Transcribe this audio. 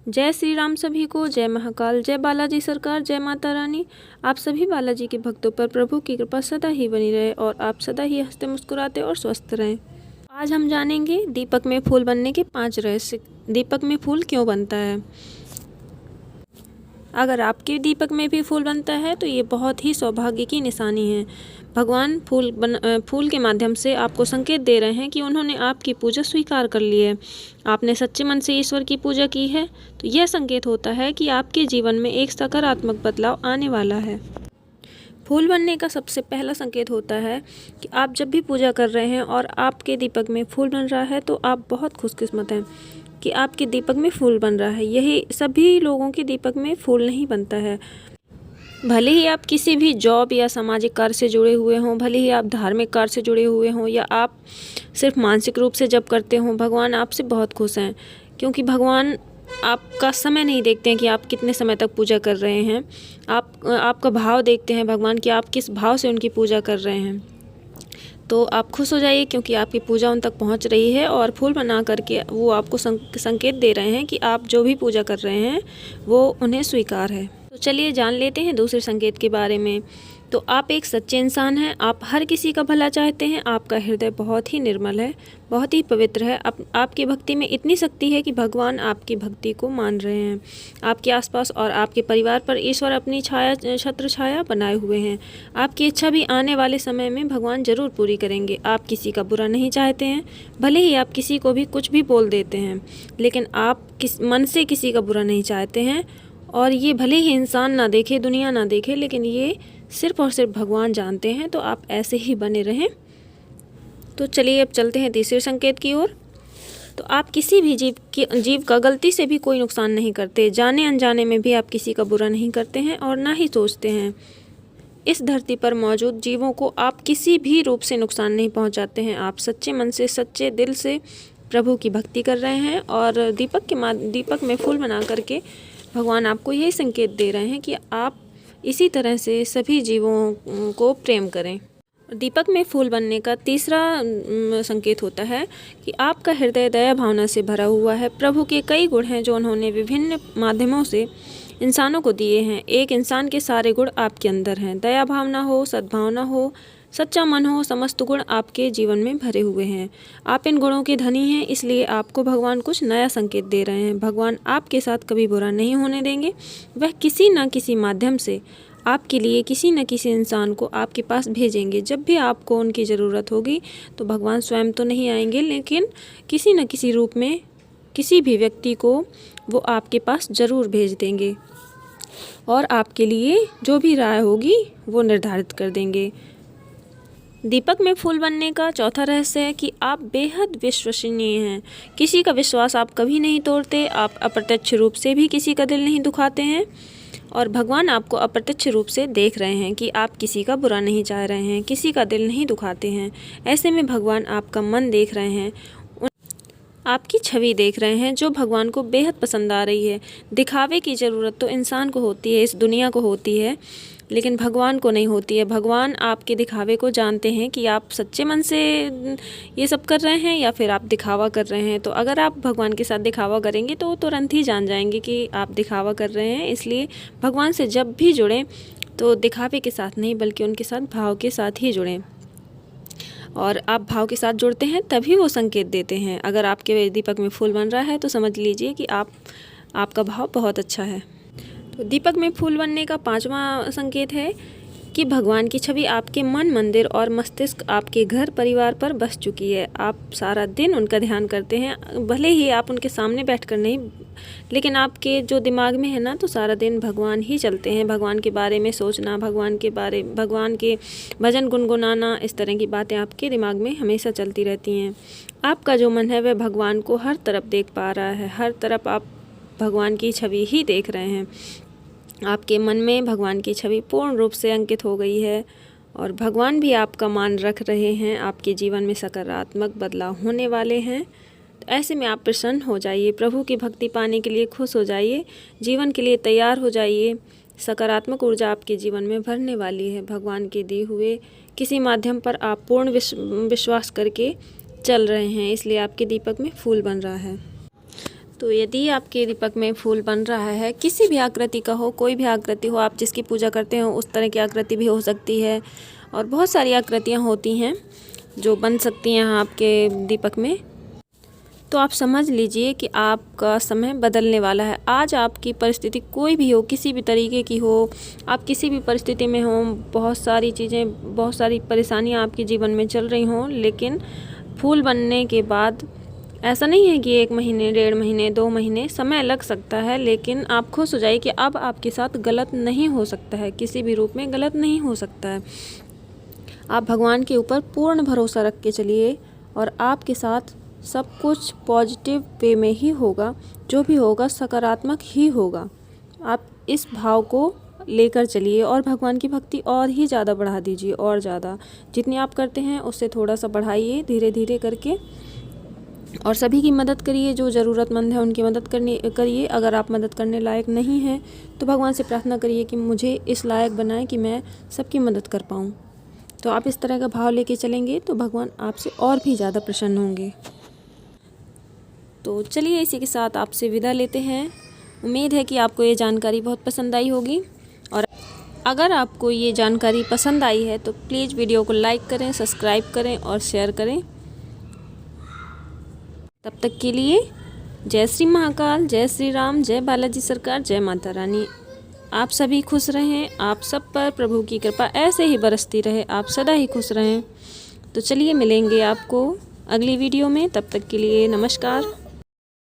जय श्री राम सभी को, जय महाकाल, जय बालाजी सरकार, जय माता रानी। आप सभी बालाजी के भक्तों पर प्रभु की कृपा सदा ही बनी रहे और आप सदा ही हंसते मुस्कुराते और स्वस्थ रहें। आज हम जानेंगे दीपक में फूल बनने के 5 रहस्य। दीपक में फूल क्यों बनता है? अगर आपके दीपक में भी फूल बनता है तो ये बहुत ही सौभाग्य की निशानी है। भगवान फूल के माध्यम से आपको संकेत दे रहे हैं कि उन्होंने आपकी पूजा स्वीकार कर ली है। आपने सच्चे मन से ईश्वर की पूजा की है, तो यह संकेत होता है कि आपके जीवन में एक सकारात्मक बदलाव आने वाला है। फूल बनने का सबसे पहला संकेत होता है कि आप जब भी पूजा कर रहे हैं और आपके दीपक में फूल बन रहा है तो आप बहुत खुशकिस्मत हैं कि आपके दीपक में फूल बन रहा है। यही सभी लोगों के दीपक में फूल नहीं बनता है। भले ही आप किसी भी जॉब या सामाजिक कार्य से जुड़े हुए हों, भले ही आप धार्मिक कार्य से जुड़े हुए हों या आप सिर्फ मानसिक रूप से जप करते हों, भगवान आपसे बहुत खुश हैं, क्योंकि भगवान आपका समय नहीं देखते हैं कि आप कितने समय तक पूजा कर रहे हैं। आपका भाव देखते हैं भगवान कि आप किस भाव से उनकी पूजा कर रहे हैं। तो आप खुश हो जाइए, क्योंकि आपकी पूजा उन तक पहुंच रही है और फूल बना करके वो आपको संकेत दे रहे हैं कि आप जो भी पूजा कर रहे हैं वो उन्हें स्वीकार है। तो चलिए जान लेते हैं दूसरे संकेत के बारे में। तो आप एक सच्चे इंसान हैं, आप हर किसी का भला चाहते हैं, आपका हृदय बहुत ही निर्मल है, बहुत ही पवित्र है। आपकी भक्ति में इतनी शक्ति है कि भगवान आपकी भक्ति को मान रहे हैं। आपके आसपास और आपके परिवार पर ईश्वर अपनी छत्र छाया बनाए हुए हैं। आपकी इच्छा भी आने वाले समय में भगवान जरूर पूरी करेंगे। आप किसी का बुरा नहीं चाहते हैं, भले ही आप किसी को भी कुछ भी बोल देते हैं, लेकिन आप मन से किसी का बुरा नहीं चाहते हैं। और ये भले ही इंसान ना देखे, दुनिया ना देखे, लेकिन ये सिर्फ और सिर्फ भगवान जानते हैं। तो आप ऐसे ही बने रहें। तो चलिए अब चलते हैं तीसरे संकेत की ओर। तो आप किसी भी जीव का गलती से भी कोई नुकसान नहीं करते। जाने अनजाने में भी आप किसी का बुरा नहीं करते हैं और ना ही सोचते हैं। इस धरती पर मौजूद जीवों को आप किसी भी रूप से नुकसान नहीं पहुंचाते हैं। आप सच्चे मन से, सच्चे दिल से प्रभु की भक्ति कर रहे हैं और दीपक में फूल बना करके भगवान आपको यही संकेत दे रहे हैं कि आप इसी तरह से सभी जीवों को प्रेम करें। दीपक में फूल बनने का तीसरा संकेत होता है कि आपका हृदय दया भावना से भरा हुआ है। प्रभु के कई गुण हैं जो उन्होंने विभिन्न माध्यमों से इंसानों को दिए हैं। एक इंसान के सारे गुण आपके अंदर हैं। दया भावना हो, सद्भावना हो, सच्चा मन हो, समस्त गुण आपके जीवन में भरे हुए हैं। आप इन गुणों के धनी हैं, इसलिए आपको भगवान कुछ नया संकेत दे रहे हैं। भगवान आपके साथ कभी बुरा नहीं होने देंगे। वह किसी न किसी माध्यम से आपके लिए किसी न किसी इंसान को आपके पास भेजेंगे। जब भी आपको उनकी ज़रूरत होगी तो भगवान स्वयं तो नहीं आएंगे, लेकिन किसी न किसी रूप में किसी भी व्यक्ति को वो आपके पास ज़रूर भेज देंगे और आपके लिए जो भी राय होगी वो निर्धारित कर देंगे। दीपक में फूल बनने का चौथा रहस्य है कि आप बेहद विश्वसनीय हैं। किसी का विश्वास आप कभी नहीं तोड़ते। आप अप्रत्यक्ष रूप से भी किसी का दिल नहीं दुखाते हैं और भगवान आपको अप्रत्यक्ष रूप से देख रहे हैं कि आप किसी का बुरा नहीं चाह रहे हैं, किसी का दिल नहीं दुखाते हैं। ऐसे में भगवान आपका मन देख रहे हैं, आपकी छवि देख रहे हैं, जो भगवान को बेहद पसंद आ रही है। दिखावे की ज़रूरत तो इंसान को होती है, इस दुनिया को होती है, लेकिन भगवान को नहीं होती है। भगवान आपके दिखावे को जानते हैं कि आप सच्चे मन से ये सब कर रहे हैं या फिर आप दिखावा कर रहे हैं। तो अगर आप भगवान के साथ दिखावा करेंगे तो वो तुरंत ही जान जाएंगे कि आप दिखावा कर रहे हैं। इसलिए भगवान से जब भी जुड़ें तो दिखावे के साथ नहीं, बल्कि उनके साथ भाव के साथ ही जुड़ें। और आप भाव के साथ जुड़ते हैं तभी वो संकेत देते हैं। अगर आपके दीपक में फूल बन रहा है तो समझ लीजिए कि आपका भाव बहुत अच्छा है। तो दीपक में फूल बनने का 5वां संकेत है कि भगवान की छवि आपके मन, मंदिर और मस्तिष्क, आपके घर परिवार पर बस चुकी है। आप सारा दिन उनका ध्यान करते हैं, भले ही आप उनके सामने बैठकर नहीं, लेकिन आपके जो दिमाग में है ना, तो सारा दिन भगवान ही चलते हैं। भगवान के बारे में सोचना, भगवान के भजन गुनगुनाना, इस तरह की बातें आपके दिमाग में हमेशा चलती रहती हैं। आपका जो मन है वह भगवान को हर तरफ देख पा रहा है, हर तरफ आप भगवान की छवि ही देख रहे हैं। आपके मन में भगवान की छवि पूर्ण रूप से अंकित हो गई है और भगवान भी आपका मान रख रहे हैं। आपके जीवन में सकारात्मक बदलाव होने वाले हैं। तो ऐसे में आप प्रसन्न हो जाइए, प्रभु की भक्ति पाने के लिए खुश हो जाइए, जीवन के लिए तैयार हो जाइए। सकारात्मक ऊर्जा आपके जीवन में भरने वाली है। भगवान के दिए हुए किसी माध्यम पर आप पूर्ण विश्वास करके चल रहे हैं, इसलिए आपके दीपक में फूल बन रहा है। तो यदि आपके दीपक में फूल बन रहा है, किसी भी आकृति का हो, कोई भी आकृति हो, आप जिसकी पूजा करते हो उस तरह की आकृति भी हो सकती है, और बहुत सारी आकृतियाँ होती हैं जो बन सकती हैं आपके दीपक में। तो आप समझ लीजिए कि आपका समय बदलने वाला है। आज आपकी परिस्थिति कोई भी हो, किसी भी तरीके की हो, आप किसी भी परिस्थिति में हो, बहुत सारी चीज़ें, बहुत सारी परेशानियां आपके जीवन में चल रही हों, लेकिन फूल बनने के बाद ऐसा नहीं है कि 1 महीने, 1.5 महीने, 2 महीने समय लग सकता है, लेकिन आप खुश हो जाइए कि अब आपके साथ गलत नहीं हो सकता है, किसी भी रूप में गलत नहीं हो सकता है। आप भगवान के ऊपर पूर्ण भरोसा रख के चलिए और आपके साथ सब कुछ पॉजिटिव वे में ही होगा, जो भी होगा सकारात्मक ही होगा। आप इस भाव को लेकर चलिए और भगवान की भक्ति और ही ज़्यादा बढ़ा दीजिए, और ज़्यादा जितनी आप करते हैं उससे थोड़ा सा बढ़ाइए धीरे धीरे करके, और सभी की मदद करिए। जो ज़रूरतमंद है उनकी मदद करिए। अगर आप मदद करने लायक नहीं हैं तो भगवान से प्रार्थना करिए कि मुझे इस लायक बनाए कि मैं सबकी मदद कर पाऊँ। तो आप इस तरह का भाव लेके चलेंगे तो भगवान आपसे और भी ज़्यादा प्रसन्न होंगे। तो चलिए इसी के साथ आपसे विदा लेते हैं। उम्मीद है कि आपको ये जानकारी बहुत पसंद आई होगी, और अगर आपको ये जानकारी पसंद आई है तो प्लीज़ वीडियो को लाइक करें, सब्सक्राइब करें और शेयर करें। तब तक के लिए जय श्री महाकाल, जय श्री राम, जय बालाजी सरकार, जय माता रानी। आप सभी खुश रहें, आप सब पर प्रभु की कृपा ऐसे ही बरसती रहे, आप सदा ही खुश रहें। तो चलिए मिलेंगे आपको अगली वीडियो में, तब तक के लिए नमस्कार।